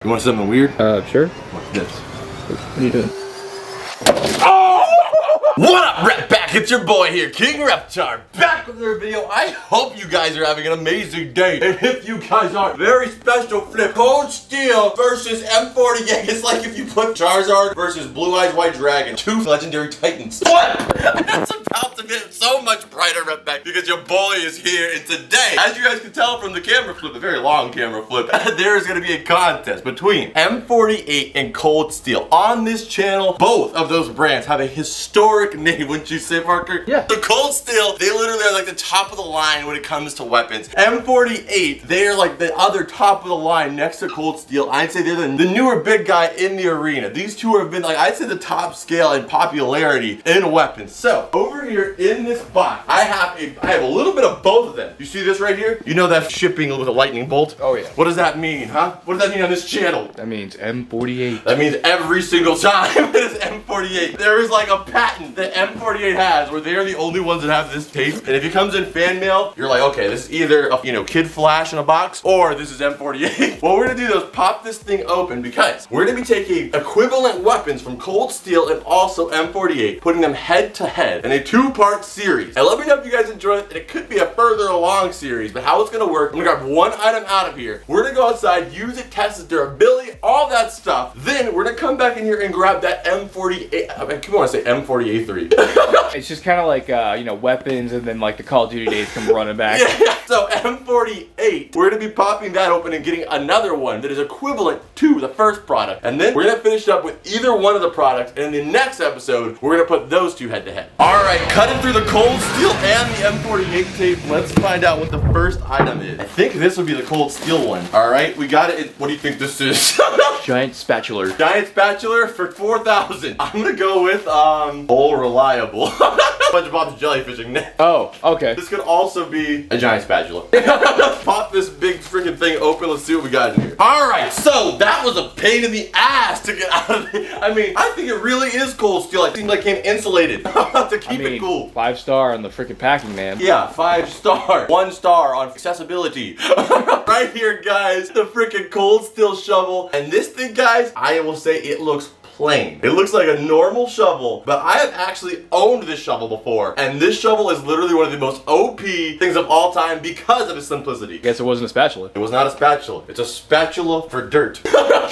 You want something weird? Sure. What's this? What are you doing? Oh! What up, Rep Back? It's your boy here, King Reptar, back with another video. I hope you guys are having an amazing day. And if you guys are, very special flip. Cold Steel versus M48. It's like if you put Charizard versus Blue Eyes White Dragon, two legendary titans. What? It's about to get so much brighter, Rep Back, because your boy is here. And today, as you guys can tell from the camera flip, a very long camera flip, there is going to be a contest between M48 and Cold Steel. On this channel, both of those brands have a historic name, wouldn't you say, Parker? Yeah. The Cold Steel, they literally are like the top of the line when it comes to weapons. M48, they are like the other top of the line next to Cold Steel. I'd say they're the newer big guy in the arena. These two have been like, I'd say the top scale in popularity in weapons. So, over here in this box, I have a little bit of both of them. You see this right here? You know that shipping with a lightning bolt? Oh yeah. What does that mean, huh? What does that mean on this channel? That means M48. That means every single time it is M48. There is like a patent that M48 has where they are the only ones that have this tape. And if it comes in fan mail, you're like, okay, this is either a Kid Flash in a box or this is M48. What we're gonna do though is pop this thing open because we're gonna be taking equivalent weapons from Cold Steel and also M48, putting them head to head in a two-part series. And let me know if you guys enjoy it. And it could be a further along series, but how it's gonna work, I'm gonna grab one item out of here. We're gonna go outside, use it, test its durability, all that stuff. Then we're gonna come back in here and grab that M48. I keep wanting to say M48-3. It's just kind of like, weapons, and then like the Call of Duty days come running back. Yeah, so M48, we're gonna be popping that open and getting another one that is equivalent to the first product. And then we're gonna finish up with either one of the products, and in the next episode, we're gonna put those two head to head. All right, cutting through the Cold Steel and the M48 tape, let's find out what the first item is. I think this would be the Cold Steel one. All right, we got it. What do you think this is? Giant spatula. Giant spatula for 4,000. I'm gonna go with, Bull Reliable. SpongeBob's jellyfishing net. Oh, okay. This could also be a giant spatula. Pop this big freaking thing open. Let's see what we got in here. All right, so that was a pain in the ass to get out of it. I mean, I think it really is Cold Steel. It seems like it came insulated to keep it cool. 5-star on the freaking packing, man. Yeah, 5-star. 1-star on accessibility. Right here, guys, the freaking Cold Steel shovel. And this thing, guys, I will say it looks plain. It looks like a normal shovel, but I have actually owned this shovel before, and this shovel is literally one of the most OP things of all time because of its simplicity. Guess it wasn't a spatula. It was not a spatula. It's a spatula for dirt.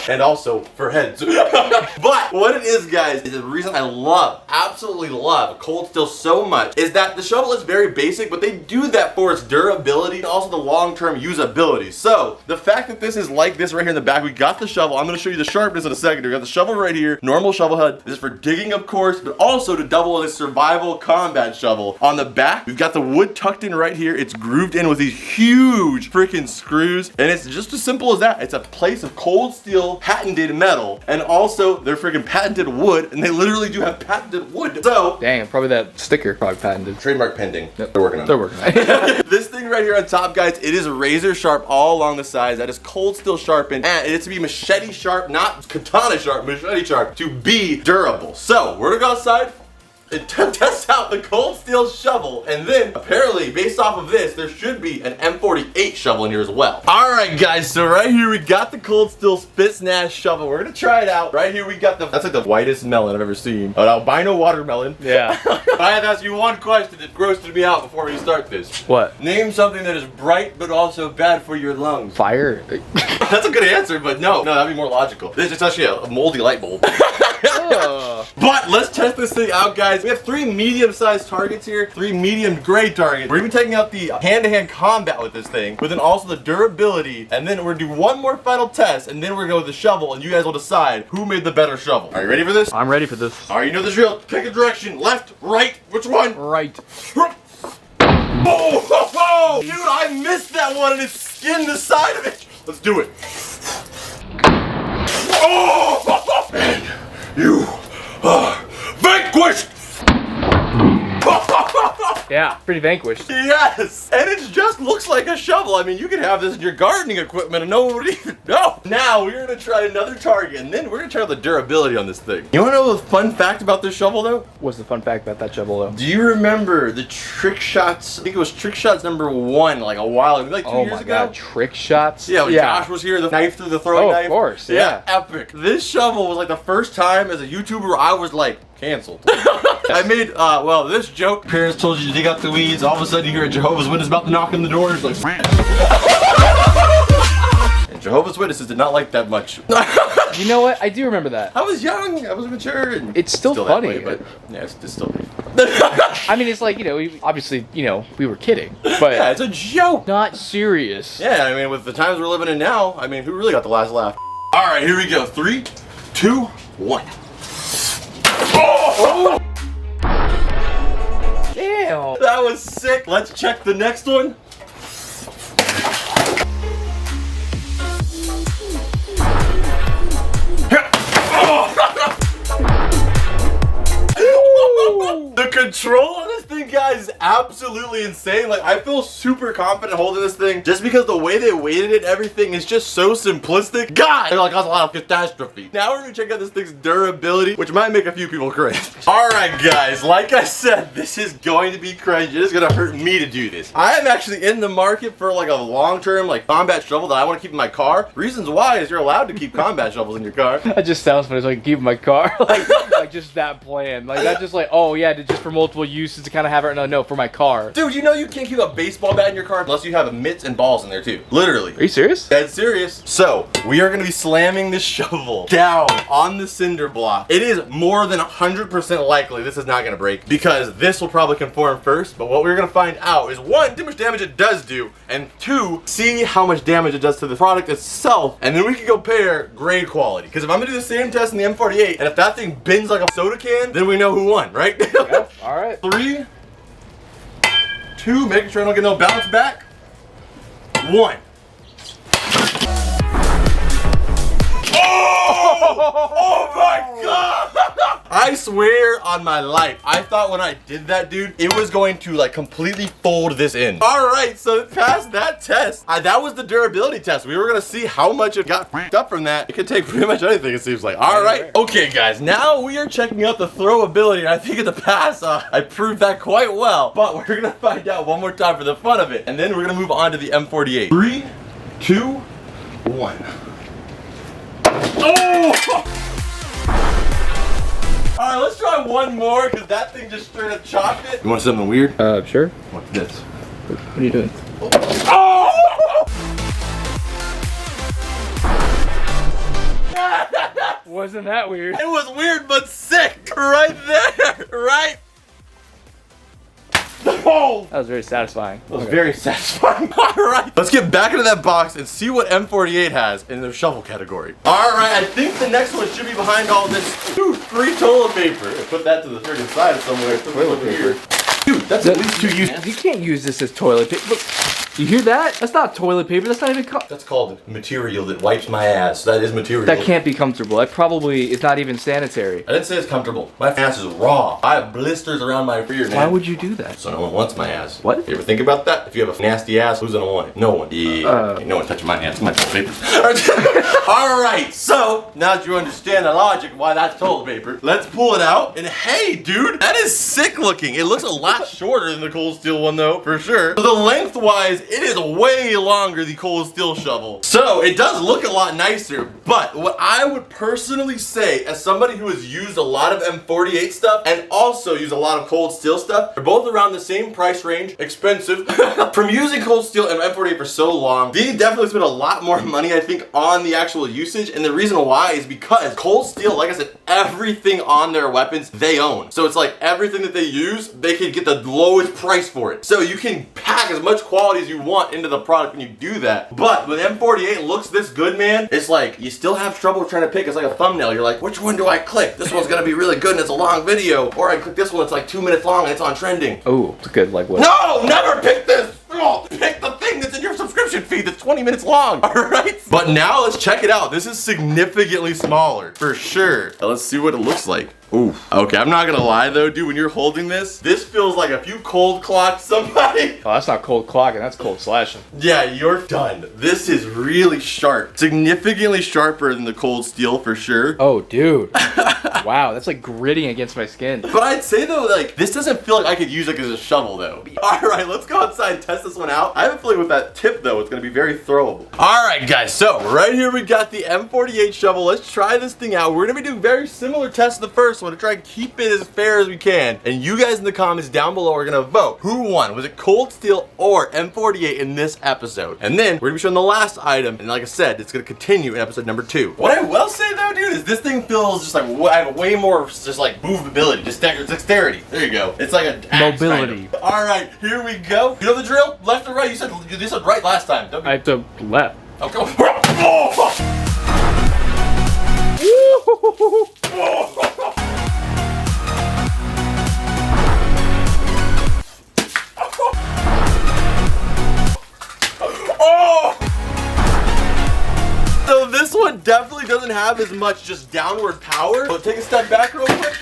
And also for heads. But what it is, guys, is the reason I absolutely love Cold Steel so much is that the shovel is very basic, but they do that for its durability and also the long-term usability. So the fact that this is like this right here in the back, we got the shovel. I'm gonna show you the sharpness in a second. We got the shovel right here, normal shovel head. This is for digging, of course, but also to double as a survival combat shovel. On the back, we've got the wood tucked in right here. It's grooved in with these huge freaking screws, and it's just as simple as that. It's a place of Cold Steel patented metal, and also they're freaking patented wood, and they literally do have patented wood. So dang, probably that sticker probably patented. Trademark pending. Yep. They're working on it. They're working on it. This thing right here on top, guys, it is razor sharp all along the sides. That is Cold Steel sharpened, and it's to be machete sharp, not katana sharp, machete sharp, to be durable. So we're gonna go outside and test out the Cold Steel shovel, and then apparently based off of this there should be an M48 shovel in here as well. All right, guys, so right here we got the Cold Steel Spitsnaz shovel. We're gonna try it out. Right here we got that's like the whitest melon I've ever seen, an albino watermelon. Yeah. I have to ask you one question that grossed me out before we start this. What? Name something that is bright but also bad for your lungs. Fire. That's a good answer, but no, that'd be more logical. This is actually a moldy light bulb. But let's test this thing out, guys. We have 3 medium-sized targets here, 3 medium gray targets. We're gonna be taking out the hand-to-hand combat with this thing, but then also the durability, and then we're gonna do one more final test, and then we're gonna go with the shovel, and you guys will decide who made the better shovel. Are you ready for this? I'm ready for this. All right, you know the drill. Pick a direction, left, right, which one? Right. Oh, dude, I missed that one, and it skinned the side of it. Let's do it. Oh, man. You are vanquished! Yeah, Yeah, pretty vanquished. Yes, and it just looks like a shovel. I mean, you could have this in your gardening equipment and no one would even know. Now we're gonna try another target, and then we're gonna try the durability on this thing. You wanna know the fun fact about this shovel, though? What's the fun fact about that shovel, though? Do you remember the trick shots? I think it was trick shots #1, like a while ago, like 2 years ago. God, trick shots? Yeah, when Josh was here, the knife through the throwing knife. Of course, yeah. Epic. This shovel was like the first time as a YouTuber I was like, canceled. I made, well, this joke. Parents told you to dig out the weeds. All of a sudden you hear a Jehovah's Witness about to knock on the door. It's like, and Jehovah's Witnesses did not like that much. You know what? I do remember that. I was young. I was mature. And it's still funny. Way, but yeah, it's still funny. I mean, it's like, you know, obviously, you know, we were kidding. But yeah, it's a joke. Not serious. Yeah, I mean, with the times we're living in now, I mean, who really got the last laugh? All right, here we go. 3, 2, 1. Oh! Damn. That was sick. Let's check the next one. The control on this thing, guys, is absolutely insane. Like, I feel super confident holding this thing just because the way they weighted it and everything is just so simplistic. God, they're like, that's a lot of catastrophe. Now we're gonna check out this thing's durability, which might make a few people cringe. All right, guys, like I said, this is going to be cringe. It is gonna hurt me to do this. I am actually in the market for like a long-term like combat shovel that I want to keep in my car. Reasons why is you're allowed to keep combat shovels in your car. That just sounds funny, so I can keep in my car. like just that plan. Like that just like, oh yeah, just for multiple uses to kind of have it. No, for my car. Dude, you know you can't keep a baseball bat in your car unless you have mitts and balls in there too. Literally. Are you serious? Dead serious. So, we are going to be slamming this shovel down on the cinder block. It is more than 100% likely this is not going to break because this will probably conform first. But what we're going to find out is 1, how much damage it does do, and 2, see how much damage it does to the product itself, and then we can compare grade quality. Because if I'm going to do the same test in the M48, and if that thing bends like a soda can, then we know who won, right? Yep. All right. 3, 2, making sure I don't get no bounce back. 1. Oh my god! I swear on my life, I thought when I did that, dude, it was going to like completely fold this in. All right, so past that test, that was the durability test. We were gonna see how much it got f***ed up from that. It could take pretty much anything, it seems like. All right, okay, guys, now we are checking out the throwability. And I think in the past, I proved that quite well, but we're gonna find out one more time for the fun of it, and then we're gonna move on to the M48. 3, 2, 1. Oh! Alright, let's try one more because that thing just straight up chopped it. You want something weird? Sure. What's this? What are you doing? Oh! Wasn't that weird? It was weird but sick! Right there! Right? Oh! That was very satisfying. That was very satisfying. Alright, let's get back into that box and see what M48 has in the shovel category. Alright, I think the next one should be behind all this. Dude, free toilet paper. Put that to the freaking side somewhere. Toilet paper. Dude, that's at least 2 uses. You can't use this as toilet paper. Look, you hear that? That's not toilet paper. That's not even. That's called material that wipes my ass. That is material. That can't be comfortable. That probably is not even sanitary. I didn't say it's comfortable. My ass is raw. I have blisters around my rear, man. Why would you do that? So no one wants my ass. What? You ever think about that? If you have a nasty ass, who's gonna want it? No one. Yeah. No one touching my ass. My toilet paper. All right. So now that you understand the logic why that's toilet paper, let's pull it out. And hey, dude, that is sick looking. It looks a lot shorter than the cold steel one, though, for sure. So the lengthwise, it is way longer the cold steel shovel. So it does look a lot nicer. But what I would personally say, as somebody who has used a lot of M48 stuff and also used a lot of cold steel stuff, they're both around the same price range, expensive. From using cold steel and M48 for so long, they definitely spend a lot more money, I think, on the actual usage. And the reason why is because cold steel, like I said, everything on their weapons they own. So it's like everything that they use, they can get the lowest price for it. So you can pack as much quality as you want into the product when you do that. But when M48 looks this good, man, it's like you still have trouble trying to pick. It's like a thumbnail. You're like, which one do I click? This one's gonna be really good and it's a long video. Or I click this one, it's like 2 minutes long and it's on trending. Oh, it's good. Like what? No, never pick this. Oh, pick the thing that's in your subscription feed that's 20 minutes long. All right. But now let's check it out. This is significantly smaller for sure. Now let's see what it looks like. Oof. Okay, I'm not gonna lie though, dude, when you're holding this feels like if you cold clocked somebody. Oh, that's not cold clocking, that's cold slashing. Yeah, you're done. This is really sharp. Significantly sharper than the cold steel for sure. Oh, dude. Wow, that's like gritting against my skin. But I'd say though, like, this doesn't feel like I could use it as a shovel though. All right, let's go outside and test this one out. I have a feeling with that tip though, it's gonna be very throwable. All right, guys, so right here we got the M48 shovel. Let's try this thing out. We're gonna be doing very similar tests to the first one to try and keep it as fair as we can. And you guys in the comments down below are gonna vote. Who won? Was it cold steel or M48 in this episode? And then we're gonna be showing the last item. And like I said, it's gonna continue in episode number 2. What I will say though, dude, is this thing feels just like I have way more just like movability, just dexterity. There you go. It's like a mobility. Kind of. All right, here we go. You know the drill? Left or right? You said right last time. I have to left. Okay. So this one definitely doesn't have as much just downward power. But take a step back real quick.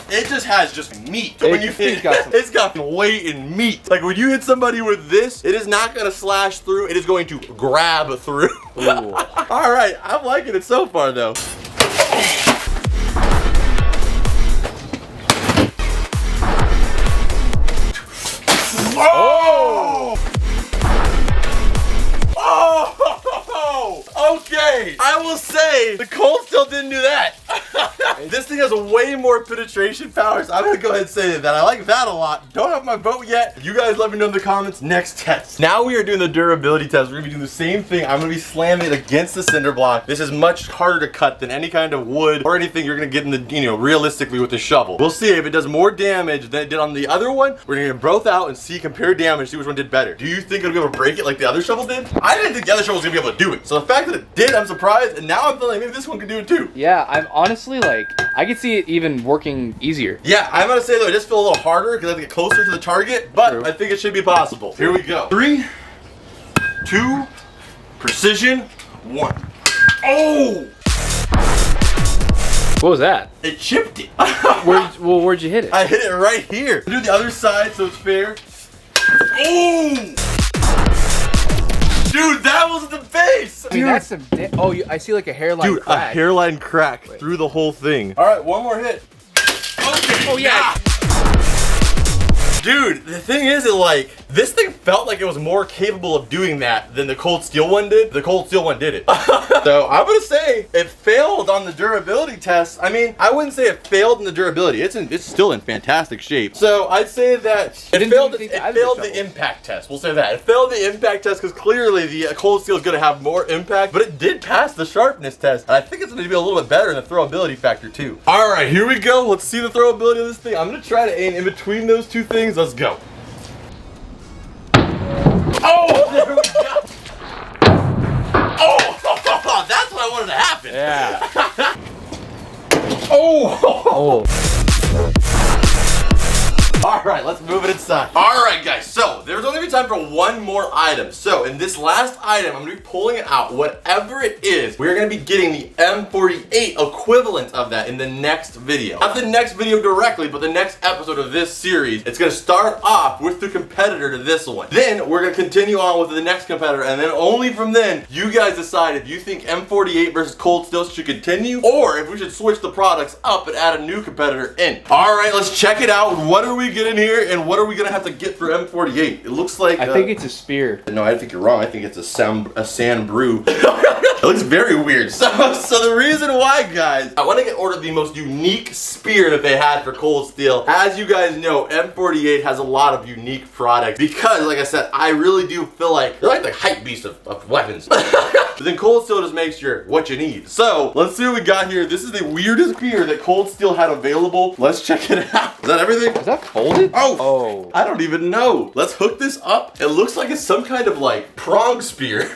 It just has just meat. So when you hit it's got weight and meat. Like when you hit somebody with this, it is not gonna slash through, it is going to grab through. All right, I'm liking it so far though. Oh! Oh! Okay, I will say the cold steel didn't do that. This thing has way more penetration power, so I'm gonna go ahead and say that. I like that a lot. Don't have my vote yet. You guys let me know in the comments. Next test. Now we are doing the durability test. We're gonna be doing the same thing. I'm gonna be slamming it against the cinder block. This is much harder to cut than any kind of wood or anything you're gonna get in the, realistically with the shovel. We'll see if it does more damage than it did on the other one. We're gonna get both out and see, compare damage, see which one did better. Do you think it'll be able to break it like the other shovel did? I didn't think the other shovel was gonna be able to do it. So the fact that it did, I'm surprised, and now I'm feeling like maybe this one could do it too. Yeah, I'm honestly like, I could see it even working easier. Yeah, I'm gonna say though, it just feels a little harder because I have to get closer to the target, but true. I think it should be possible. Here we go. 3, 2, precision, 1. Oh! What was that? It chipped it. Where'd you hit it? I hit it right here. Do the other side so it's fair. Oh! Dude, that was the base! I mean, that's some. I see like a hairline crack. A hairline crack through the whole thing. All right, one more hit. Okay. Oh yeah. Dude, the thing is, this thing felt like it was more capable of doing that than the cold steel one did. The cold steel one did it. So I'm gonna say it failed on the durability test. I mean, I wouldn't say it failed in the durability. It's still in fantastic shape. So I'd say that it failed the impact test. We'll say that. It failed the impact test because clearly the cold steel is gonna have more impact, but it did pass the sharpness test. And I think it's gonna be a little bit better in the throwability factor too. All right, here we go. Let's see the throwability of this thing. I'm gonna try to aim in between those two things. Let's go. Oh, there we go. Oh, that's what I wanted to happen. Yeah. Oh. All right, let's move it inside. All right, guys, so there's only been time for one more item. So in this last item, I'm gonna be pulling it out. Whatever it is, we're gonna be getting the M48 equivalent of that in the next video. Not the next video directly, but the next episode of this series. It's gonna start off with the competitor to this one. Then we're gonna continue on with the next competitor, and then only from then, you guys decide if you think M48 versus Cold Steel should continue, or if we should switch the products up and add a new competitor in. All right, let's check it out. What are we getting here, and what are we gonna have to get for M48? It looks like I think it's a spear. No, I think you're wrong. I think it's a sand brew. It looks very weird. So the reason why, guys, I want to get ordered the most unique spear that they had for Cold Steel. As you guys know, M48 has a lot of unique products because, like I said, I really do feel like they're like the hype beast of weapons. But then Cold Steel just makes sure what you need. So let's see what we got here. This is the weirdest spear that Cold Steel had available. Let's check it out. Is that everything? Is that folded? Oh. I don't even know. Let's hook this up. It looks like it's some kind of like prong spear.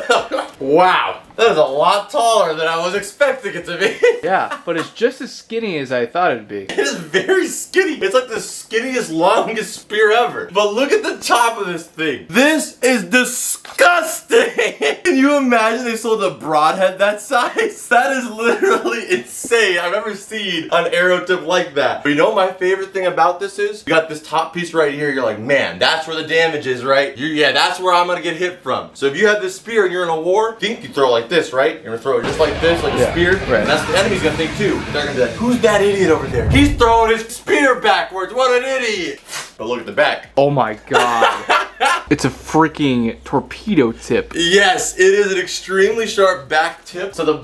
Wow. That is a lot taller than I was expecting it to be. Yeah, but it's just as skinny as I thought it'd be. It is very skinny. It's like the skinniest, longest spear ever. But look at the top of this thing. This is disgusting. Can you imagine they sold a broadhead that size? That is literally insane. I've never seen an arrow tip like that. But you know what my favorite thing about this is? You got this top piece right here. You're like, man, that's where the damage is, right? Yeah, that's where I'm gonna get hit from. So if you have this spear and you're in a war, think you throw like this, right? You're gonna throw it just like this, like a spear. Right. And that's what the enemy's gonna think too. They're gonna be like, who's that idiot over there? He's throwing his spear backwards. What an idiot. But look at the back. Oh my god. It's a freaking torpedo tip. Yes, it is an extremely sharp back tip. So the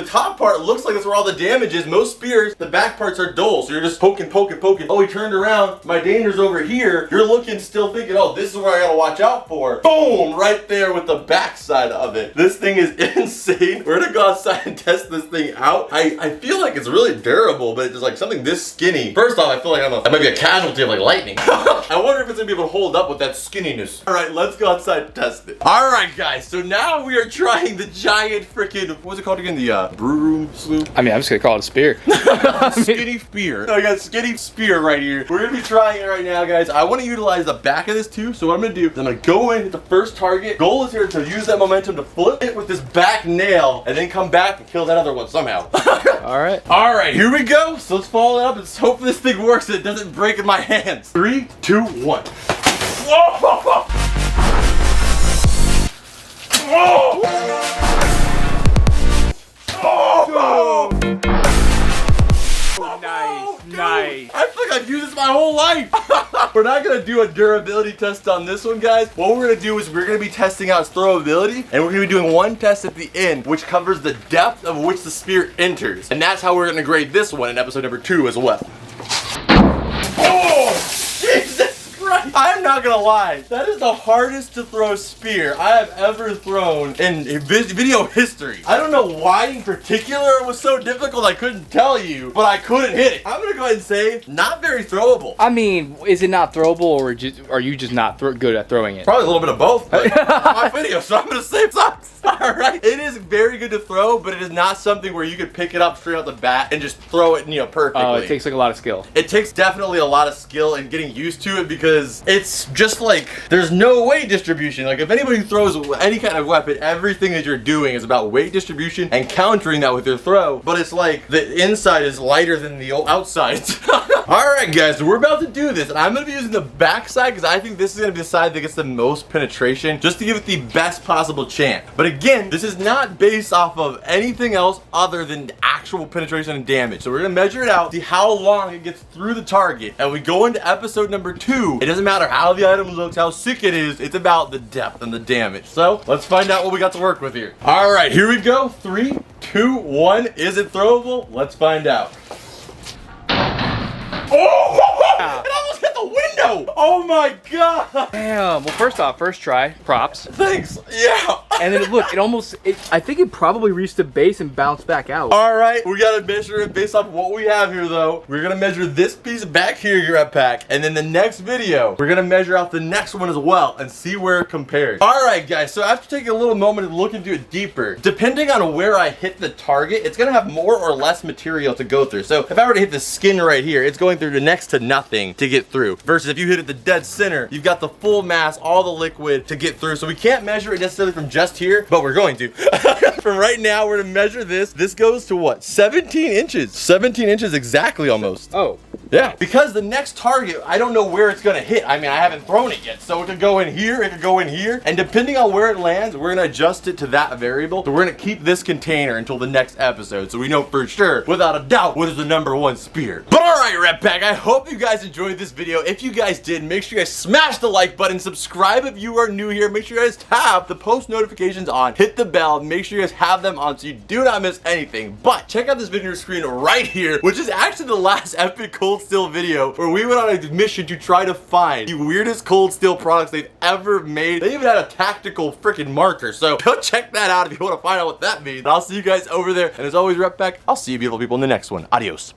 top part looks like that's where all the damage is. Most spears, the back parts are dull. So you're just poking. Oh, he turned around. My danger's over here. You're looking, still thinking, oh, this is where I gotta watch out for. Boom, right there with the back side of it. This thing is insane. We're gonna go outside and test this thing out. I feel like it's really durable, but it's like something this skinny. First off, I feel like I might be a casualty of like lightning. I wonder if it's gonna be able to hold up with that skinniness. All right, let's go outside and test it. All right, guys, so now we are trying the giant freaking, what was it called again? The brew sloop? I mean, I'm just gonna call it a spear. Skinny spear. So I got a skinny spear right here. We're gonna be trying it right now, guys. I wanna utilize the back of this too, so what I'm gonna do is I'm gonna go in, hit the first target. Goal is here to use that momentum to flip it with this back nail, and then come back and kill that other one somehow. All right. All right, here we go. So let's follow it up and hope this thing works and it doesn't break in my hands. 3, 2, 1. Whoa! Oh! Oh! Nice. I feel like I've used this my whole life. We're not gonna do a durability test on this one, guys. What we're gonna do is we're gonna be testing out its throwability, and we're gonna be doing one test at the end, which covers the depth of which the spear enters. And that's how we're gonna grade this one in episode number 2 as well. Oh! Jesus Christ! I'm not gonna lie. That is the hardest to throw spear I have ever thrown in video history. I don't know why in particular it was so difficult, I couldn't tell you, but I couldn't hit it. I'm gonna go ahead and say, not very throwable. I mean, is it not throwable, or are you just not good at throwing it? Probably a little bit of both, but my video, so I'm gonna say it sucks. Alright, it is very good to throw, but it is not something where you could pick it up straight out the bat and just throw it, perfectly. Oh, it takes like a lot of skill. It takes definitely a lot of skill and getting used to it, because it's just like, there's no weight distribution. Like, if anybody throws any kind of weapon, everything that you're doing is about weight distribution and countering that with your throw. But it's like, the inside is lighter than the outside. Alright guys, so we're about to do this, and I'm going to be using the back side because I think this is going to be the side that gets the most penetration, just to give it the best possible chance. But again, this is not based off of anything else other than actual penetration and damage. So we're going to measure it out, see how long it gets through the target, and we go into episode number 2. It doesn't matter how the item looks, how sick it is, it's about the depth and the damage. So let's find out what we got to work with here. Alright, here we go. 3, 2, 1. Is it throwable? Let's find out. Oh! It almost hit the window! Oh my god! Damn. Well, first off, first try. Props. Thanks. Yeah. And then look, I think it probably reached the base and bounced back out. Alright, we gotta measure it based off of what we have here though. We're gonna measure this piece back here, your rep pack, and then the next video, we're gonna measure out the next one as well and see where it compares. Alright guys, so after taking a little moment to look into it deeper, depending on where I hit the target, it's gonna have more or less material to go through. So if I were to hit the skin right here, it's going through the next to nothing to get through. Versus if you hit it the dead center, you've got the full mass, all the liquid to get through. So we can't measure it necessarily from just here, but we're going to. From right now, we're gonna measure this. This goes to what? 17 inches. 17 inches exactly almost. Oh. Yeah, because the next target, I don't know where it's gonna hit. I mean, I haven't thrown it yet. So it could go in here, it could go in here. And depending on where it lands, we're gonna adjust it to that variable. So we're gonna keep this container until the next episode. So we know for sure, without a doubt, what is the #1 spear. But all right, Rep Pack, I hope you guys enjoyed this video. If you guys did, make sure you guys smash the like button, subscribe if you are new here. Make sure you guys have the post notifications on, hit the bell, make sure you guys have them on so you do not miss anything. But check out this video screen right here, which is actually the last epic cold steel video where we went on a mission to try to find the weirdest cold steel products they've ever made. They even had a tactical freaking marker, so go check that out if you want to find out what that means. And I'll see you guys over there, and as always, Rep Pack, I'll see you beautiful people in the next one. Adios.